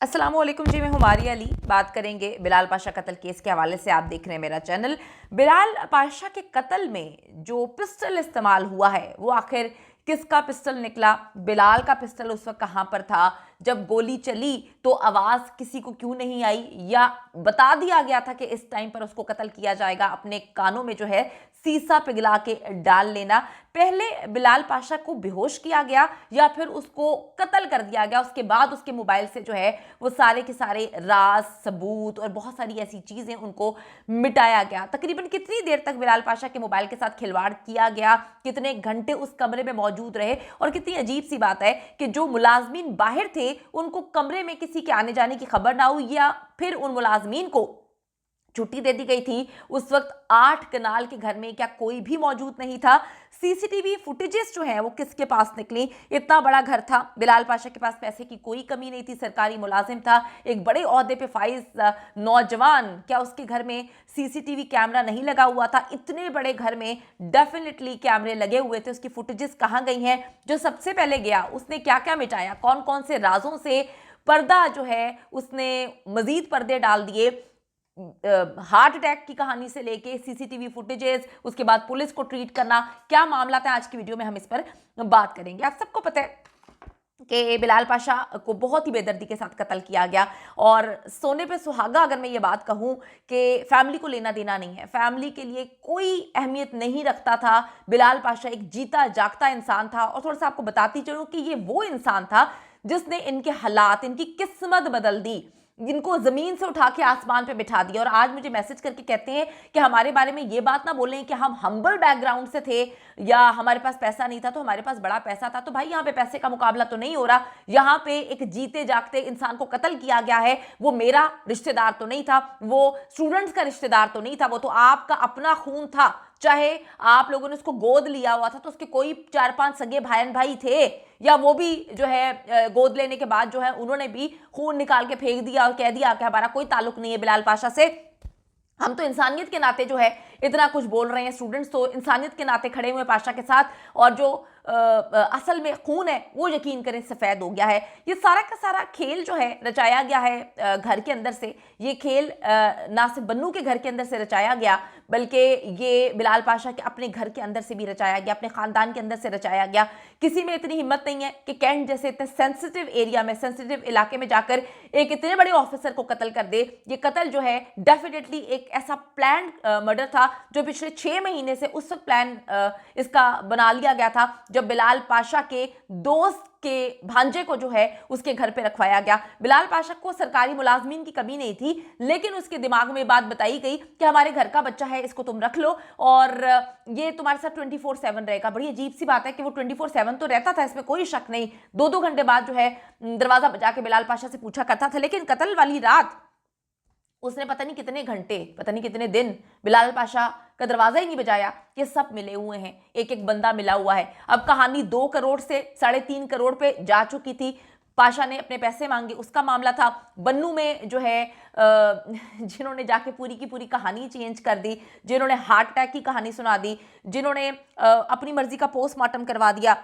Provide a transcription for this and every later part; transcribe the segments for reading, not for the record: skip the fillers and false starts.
अस्सलामुअलैकुम जी, मैं हूँ मारिया अली। बात करेंगे बिलाल पाशा कत्ल केस के हवाले से। आप देख रहे हैं मेरा चैनल। बिलाल पाशा के कत्ल में जो पिस्टल इस्तेमाल हुआ है वो आखिर किसका पिस्टल निकला? बिलाल का पिस्टल उस वक्त कहाँ पर था? जब गोली चली तो आवाज़ किसी को क्यों नहीं आई, या बता दिया गया था कि इस टाइम पर उसको कत्ल किया जाएगा, अपने कानों में जो है सीसा पिघला के डाल लेना? पहले बिलाल पाशा को बेहोश किया गया या फिर उसको कत्ल कर दिया गया? उसके बाद उसके मोबाइल से जो है वो सारे के सारे राज, सबूत और बहुत सारी ऐसी चीज़ें उनको मिटाया गया। तकरीबन कितनी देर तक बिलाल पाशा के मोबाइल के साथ खिलवाड़ किया गया, कितने घंटे उस कमरे में मौजूद रहे? और कितनी अजीब सी बात है कि जो मुलाजमीन बाहर थे उनको कमरे में किसी के आने जाने की खबर ना हुई, या फिर उन मुलाजमीन को छुट्टी दे दी गई थी। उस वक्त 8 कनाल के घर में क्या कोई भी मौजूद नहीं था? सीसीटीवी फुटेजेस जो है वो किसके पास निकली? इतना बड़ा घर था, बिलाल पाशा के पास पैसे की कोई कमी नहीं थी, सरकारी मुलाजिम था, एक बड़े ओहदे पे फाइज नौजवान, क्या उसके घर में सीसीटीवी कैमरा नहीं लगा हुआ था? इतने बड़े घर में डेफिनेटली कैमरे लगे हुए थे। उसकी फुटेजेस कहाँ गई हैं? जो सबसे पहले गया उसने क्या क्या मिटाया? कौन कौन से राजों से पर्दा जो है उसने मजीद पर्दे डाल दिए? हार्ट अटैक की कहानी से लेके सीसीटीवी फुटेजेस, उसके बाद पुलिस को ट्रीट करना, क्या मामला था? आज की वीडियो में हम इस पर बात करेंगे। आप सबको पता है कि बिलाल पाशा को बहुत ही बेदर्दी के साथ कत्ल किया गया, और सोने पे सुहागा अगर मैं ये बात कहूँ कि फैमिली को लेना देना नहीं है, फैमिली के लिए कोई अहमियत नहीं रखता था। बिलाल पाशा एक जीता जागता इंसान था, और थोड़ा सा आपको बताती चलूँ कि ये वो इंसान था जिसने इनके हालात, इनकी किस्मत बदल दी, जिनको जमीन से उठा के आसमान पे बिठा दिया। और आज मुझे मैसेज करके कहते हैं कि हमारे बारे में ये बात ना बोलें कि हम हम्बल बैकग्राउंड से थे या हमारे पास पैसा नहीं था। तो हमारे पास बड़ा पैसा था। तो भाई यहाँ पे पैसे का मुकाबला तो नहीं हो रहा, यहाँ पे एक जीते जागते इंसान को कत्ल किया गया है। वो मेरा रिश्तेदार तो नहीं था, वो स्टूडेंट्स का रिश्तेदार तो नहीं था, वो तो आपका अपना खून था। चाहे आप लोगों ने उसको गोद लिया हुआ था तो उसके कोई 4-5 सगे भाई भाई थे, या वो भी जो है गोद लेने के बाद जो है उन्होंने भी खून निकाल के फेंक दिया और कह दिया कि हमारा कोई ताल्लुक नहीं है बिलाल पाशा से। हम तो इंसानियत के नाते जो है इतना कुछ बोल रहे हैं, स्टूडेंट्स तो इंसानियत के नाते खड़े हुए पाशा के साथ, और जो असल में खून है वो यकीन करें सफ़ेद हो गया है। ये सारा का सारा खेल जो है रचाया गया है घर के अंदर से। ये खेल ना सिर्फ बन्नू के घर के अंदर से रचाया गया, बल्कि ये बिलाल पाशा के अपने घर के अंदर से भी रचाया गया, अपने ख़ानदान के अंदर से रचाया गया। किसी में इतनी हिम्मत नहीं है कि कैंट जैसे इतने सेंसिटिव एरिया में, सेंसिटिव इलाके में जाकर एक इतने बड़े ऑफिसर को कत्ल कर दे। ये कत्ल जो है डेफिनेटली एक ऐसा प्लान मर्डर था जो पिछले 6 महीने से उस वक्त प्लान इसका बना लिया गया था, जब बिलाल पाशा के दोस्त के भांजे को जो है उसके घर पे रखवाया गया। बिलाल पाशा को सरकारी मुलाजमीन की कमी नहीं थी, लेकिन उसके दिमाग में बात बताई गई कि हमारे घर का बच्चा है, इसको तुम रख लो और ये तुम्हारे साथ 24/7 रहेगा। बड़ी अजीब सी बात है कि वो 24/7 तो रहता था, इसमें कोई शक नहीं। 2-2 घंटे बाद जो है दरवाजा बजा के बिलाल पाशा से पूछा करता था, लेकिन कत्ल वाली रात उसने पता नहीं कितने घंटे, पता नहीं कितने दिन बिलाल पाशा का दरवाजा ही नहीं बजाया। ये सब मिले हुए हैं, एक एक बंदा मिला हुआ है। अब कहानी 2 करोड़ से 3.5 करोड़ पे जा चुकी थी। पाशा ने अपने पैसे मांगे, उसका मामला था। बन्नू में जो है जिन्होंने जाके पूरी की पूरी कहानी चेंज कर दी, जिन्होंने हार्ट अटैक की कहानी सुना दी, जिन्होंने अपनी मर्जी का पोस्टमार्टम करवा दिया,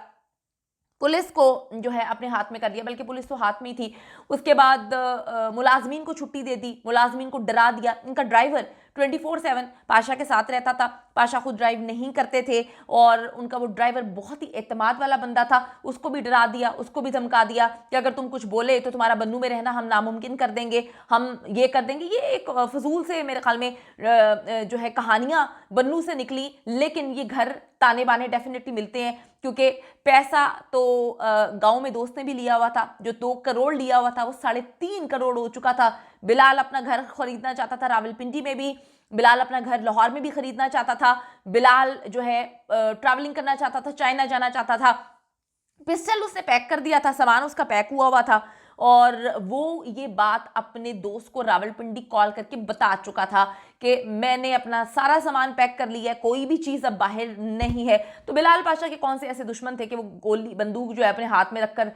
पुलिस को जो है अपने हाथ में कर दिया, बल्कि पुलिस तो हाथ में ही थी। उसके बाद मुलाजमीन को छुट्टी दे दी, मुलाजमीन को डरा दिया। इनका ड्राइवर 24/7 पाशा के साथ रहता था। पाशा खुद ड्राइव नहीं करते थे, और उनका वो ड्राइवर बहुत ही एतमाद वाला बंदा था। उसको भी डरा दिया, उसको भी धमका दिया कि अगर तुम कुछ बोले तो तुम्हारा बन्नू में रहना हम नामुमकिन कर देंगे, हम ये कर देंगे। ये एक फजूल से मेरे ख्याल में जो है कहानियाँ बन्नू से निकली, लेकिन ये घर ताने बाने डेफिनेटली मिलते हैं, क्योंकि पैसा तो गांव में दोस्त ने भी लिया हुआ था। जो 2 करोड़ लिया हुआ था वो 3.5 करोड़ हो चुका था। बिलाल अपना घर खरीदना चाहता था, रावलपिंडी में भी। बिलाल अपना घर लाहौर में भी खरीदना चाहता था। बिलाल जो है ट्रैवलिंग करना चाहता था, चाइना जाना चाहता था। पिस्टल उसने पैक कर दिया था, सामान उसका पैक हुआ हुआ था, और वो ये बात अपने दोस्त को रावलपिंडी कॉल करके बता चुका था कि मैंने अपना सारा सामान पैक कर लिया है, कोई भी चीज़ अब बाहर नहीं है। तो बिलाल पाशा के कौन से ऐसे दुश्मन थे कि वो गोली बंदूक जो है अपने हाथ में रखकर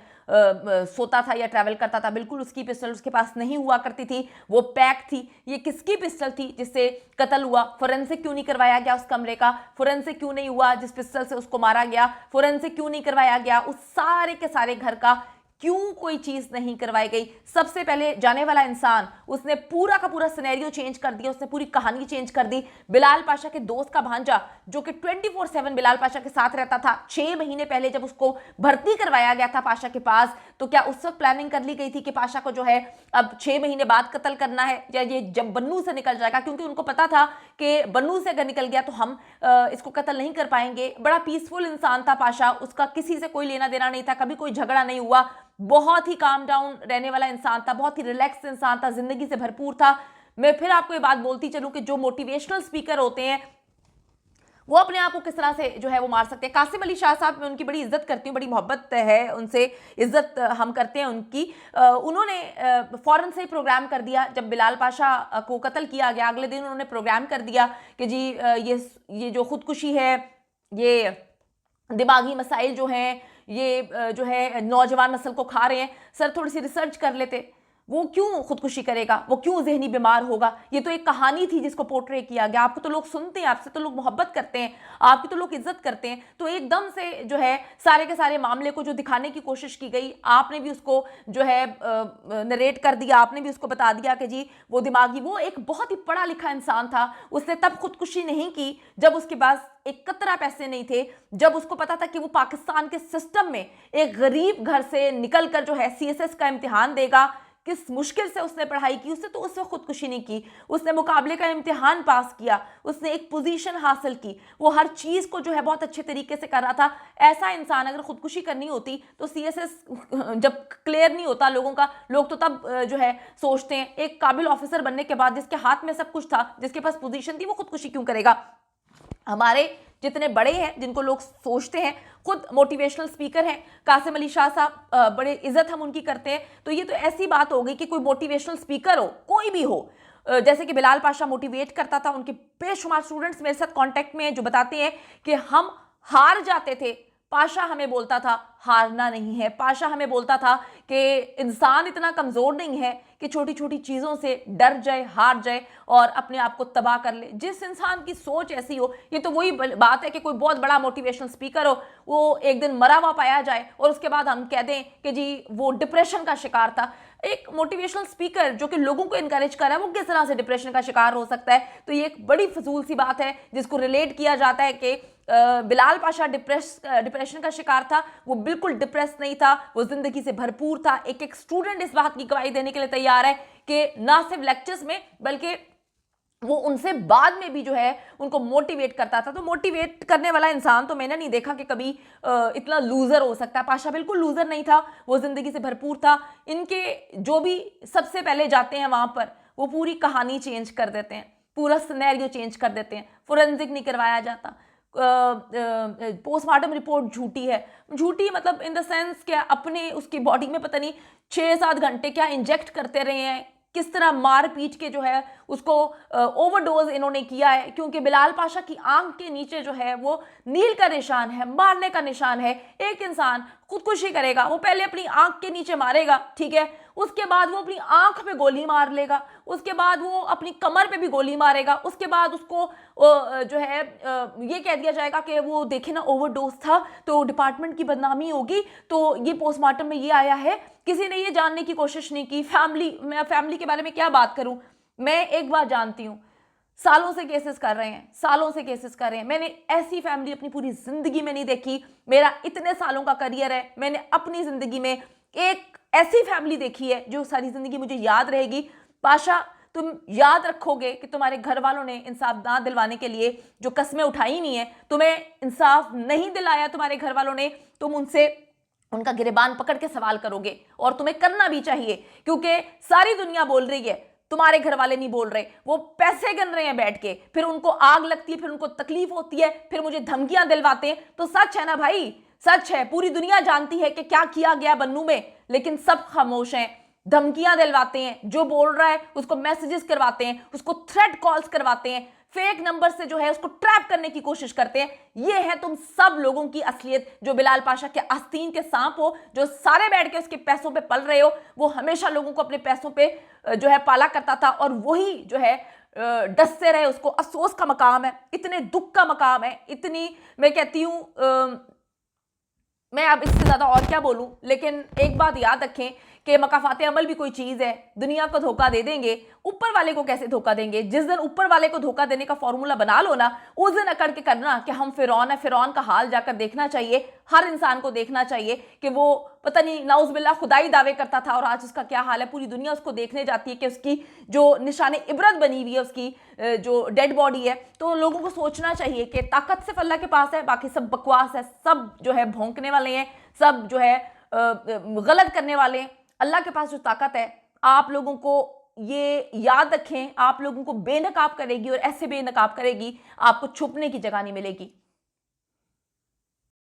सोता था या ट्रैवल करता था? बिल्कुल उसकी पिस्टल उसके पास नहीं हुआ करती थी, वो पैक थी। ये किसकी पिस्टल थी जिससे कत्ल हुआ? फोरेंसिक क्यों नहीं करवाया गया उस कमरे का? फोरेंसिक क्यों नहीं हुआ जिस पिस्टल से उसको मारा गया? फोरेंसिक क्यों नहीं करवाया गया उस सारे के सारे घर का? क्यों कोई चीज नहीं करवाई गई? सबसे पहले जाने वाला इंसान, उसने पूरा का पूरा सिनेरियो चेंज कर दिया, उसने पूरी कहानी चेंज कर दी। बिलाल पाशा के दोस्त का भांजा जो कि 24/7 बिलाल पाशा के साथ रहता था, 6 महीने पहले जब उसको भर्ती करवाया गया था पाशा के पास, तो क्या उस वक्त प्लानिंग कर ली गई थी कि पाशा को जो है अब 6 महीने बाद कत्ल करना है, या ये जब बन्नू से निकल जाएगा? क्योंकि उनको पता था कि बन्नू से अगर निकल गया तो हम इसको कत्ल नहीं कर पाएंगे। बड़ा पीसफुल इंसान था पाशा, उसका किसी से कोई लेना देना नहीं था, कभी कोई झगड़ा नहीं हुआ, बहुत ही काम डाउन रहने वाला इंसान था, बहुत ही रिलैक्स इंसान था, जिंदगी से भरपूर था। मैं फिर आपको ये बात बोलती चलूं कि जो मोटिवेशनल स्पीकर होते हैं वो अपने आप को किस तरह से जो है वो मार सकते हैं। कासिम अली शाह साहब, मैं उनकी बड़ी इज्जत करती हूँ, बड़ी मोहब्बत है उनसे, इज्जत हम करते हैं उनकी। उन्होंने फौरन से ही प्रोग्राम कर दिया जब बिलाल पाशा को कत्ल किया गया, अगले दिन उन्होंने प्रोग्राम कर दिया कि जी ये जो खुदकुशी है, ये दिमागी मसाइल जो हैं, ये जो है नौजवान नस्ल को खा रहे हैं, सर थोड़ी सी रिसर्च कर लेते, वो क्यों खुदकुशी करेगा, वो क्यों जहनी बीमार होगा? ये तो एक कहानी थी जिसको पोर्ट्रे किया गया। आपको तो लोग सुनते हैं, आपसे तो लोग मोहब्बत करते हैं, आपकी तो लोग इज्जत करते हैं, तो एकदम से जो है सारे के सारे मामले को जो दिखाने की कोशिश की गई, आपने भी उसको जो है नरेट कर दिया, आपने भी उसको बता दिया कि जी वो दिमागी, वो एक बहुत ही पढ़ा लिखा इंसान था, उसने तब खुदकुशी नहीं की जब उसके पास एक कतरा पैसे नहीं थे, जब उसको पता था कि वो पाकिस्तान के सिस्टम में एक गरीब घर से निकलकर जो है सीएसएस का इम्तिहान देगा। किस मुश्किल से उसने पढ़ाई की, उसने तो उस वक्त खुदकुशी नहीं की, उसने मुकाबले का इम्तिहान पास किया, उसने एक पोजीशन हासिल की, वो हर चीज़ को जो है बहुत अच्छे तरीके से कर रहा था। ऐसा इंसान अगर खुदकुशी करनी होती तो सीएसएस जब क्लियर नहीं होता लोगों का, लोग तो तब जो है सोचते हैं एक काबिल ऑफिसर बनने के बाद जिसके हाथ में सब कुछ था, जिसके पास पोजीशन थी, वो खुदकुशी क्यों करेगा? हमारे जितने बड़े हैं जिनको लोग सोचते हैं खुद मोटिवेशनल स्पीकर हैं, कासिम अली शाह साहब, बड़े इज्जत हम उनकी करते हैं, तो ये तो ऐसी बात हो गई कि कोई मोटिवेशनल स्पीकर हो, कोई भी हो, जैसे कि बिलाल पाशा मोटिवेट करता था, उनके बेशुमार स्टूडेंट्स मेरे साथ कांटेक्ट में हैं जो बताते हैं कि हम हार जाते थे, पाशा हमें बोलता था हारना नहीं है, पाशा हमें बोलता था कि इंसान इतना कमज़ोर नहीं है कि छोटी छोटी चीज़ों से डर जाए, हार जाए और अपने आप को तबाह कर ले। जिस इंसान की सोच ऐसी हो, ये तो वही बात है कि कोई बहुत बड़ा मोटिवेशनल स्पीकर हो, वो एक दिन मरा हुआ पाया जाए और उसके बाद हम कह दें कि जी वो डिप्रेशन का शिकार था। एक मोटिवेशनल स्पीकर जो कि लोगों को इनकरेज कर रहा है, वो किस तरह से डिप्रेशन का शिकार हो सकता है? तो ये एक बड़ी फजूल सी बात है जिसको रिलेट किया जाता है कि बिलाल पाशा डिप्रेशन का शिकार था। वो बिल्कुल डिप्रेस नहीं था, वो जिंदगी से भरपूर था। एक एक स्टूडेंट इस बात की गवाही देने के लिए तैयार है कि ना सिर्फ लेक्चर्स में बल्कि वो उनसे बाद में भी जो है उनको मोटिवेट करता था। तो मोटिवेट करने वाला इंसान तो मैंने नहीं देखा कि कभी इतना लूजर हो सकता है। पाशा बिल्कुल लूजर नहीं था, वो जिंदगी से भरपूर था। इनके जो भी सबसे पहले जाते हैं वहां पर, वो पूरी कहानी चेंज कर देते हैं, पूरा सिनेरियो चेंज कर देते हैं, फोरेंसिक नहीं करवाया जाता, पोस्टमार्टम रिपोर्ट झूठी है। झूठी मतलब इन द सेंस क्या अपने उसकी बॉडी में पता नहीं 6-7 घंटे क्या इंजेक्ट करते रहे हैं, किस तरह मार पीट के जो है उसको ओवरडोज इन्होंने किया है। क्योंकि बिलाल पाशा की आंख के नीचे जो है वो नील का निशान है, मारने का निशान है। एक इंसान खुदकुशी करेगा, वो पहले अपनी आंख के नीचे मारेगा, ठीक है, उसके बाद वो अपनी आंख पे गोली मार लेगा, उसके बाद वो अपनी कमर पे भी गोली मारेगा, उसके बाद उसको जो है ये कह दिया जाएगा कि वो देखे ना ओवरडोज था तो डिपार्टमेंट की बदनामी होगी, तो ये पोस्टमार्टम में ये आया है। किसी ने ये जानने की कोशिश नहीं की। मैं फैमिली के बारे में क्या बात करूं, मैं एक बात जानती हूं, सालों से केसेस कर रहे हैं, सालों से केसेस कर रहे हैं। मैंने ऐसी फैमिली अपनी पूरी जिंदगी में नहीं देखी। मेरा इतने सालों का करियर है, मैंने अपनी जिंदगी में एक ऐसी फैमिली देखी है जो सारी जिंदगी मुझे याद रहेगी। पाशा, तुम याद रखोगे कि तुम्हारे घर वालों ने इंसाफ ना दिलवाने के लिए जो कस्में उठाई नहीं है, तुम्हें इंसाफ नहीं दिलाया तुम्हारे घर वालों ने, तुम उनसे उनका गिरेबान पकड़ के सवाल करोगे, और तुम्हें करना भी चाहिए। क्योंकि सारी दुनिया बोल रही है, तुम्हारे घर वाले नहीं बोल रहे, वो पैसे गिन रहे हैं बैठ के, फिर उनको आग लगती है, फिर उनको तकलीफ होती है, फिर मुझे धमकियां दिलवाते हैं। तो सच है ना भाई, सच है, पूरी दुनिया जानती है कि क्या किया गया बन्नू में, लेकिन सब खामोश हैं। धमकियां दिलवाते हैं, जो बोल रहा है उसको मैसेजेस करवाते हैं, उसको थ्रेट कॉल्स करवाते हैं, फेक नंबर से जो है उसको ट्रैप करने की कोशिश करते हैं। ये है तुम सब लोगों की असलियत, जो बिलाल पाशा के आस्तीन के सांप हो, जो सारे बैठ के उसके पैसों पे पल रहे हो। वो हमेशा लोगों को अपने पैसों पे जो है पाला करता था, और वही जो है डसते रहे। उसको अफसोस का मकाम है, इतने दुख का मकाम है, इतनी मैं कहती हूं मैं अब इससे ज्यादा और क्या बोलूं, लेकिन एक बात याद रखें कि मकाफात अमल भी कोई चीज है। दुनिया को धोखा दे देंगे, ऊपर वाले को कैसे धोखा देंगे? जिस दिन ऊपर वाले को धोखा देने का फॉर्मूला बना लो ना, उस दिन अकड़ के करना कि हम फिरौन है। फिरौन का हाल जाकर देखना चाहिए, हर इंसान को देखना चाहिए कि वो पता नहीं नाउज़ खुदाई दावे करता था और आज उसका क्या हाल है। पूरी दुनिया उसको देखने जाती है कि उसकी जो निशाने इबरत बनी हुई है, उसकी जो डेड बॉडी है। तो लोगों को सोचना चाहिए कि ताकत सिर्फ अल्लाह के पास है, बाकी सब बकवास है, सब जो है भौंकने वाले हैं, सब जो है गलत करने वाले हैं। अल्लाह के पास जो ताकत है, आप लोगों को ये याद रखें, आप लोगों को बेनकाब करेगी और ऐसे बेनकाब करेगी आपको छुपने की जगह नहीं मिलेगी।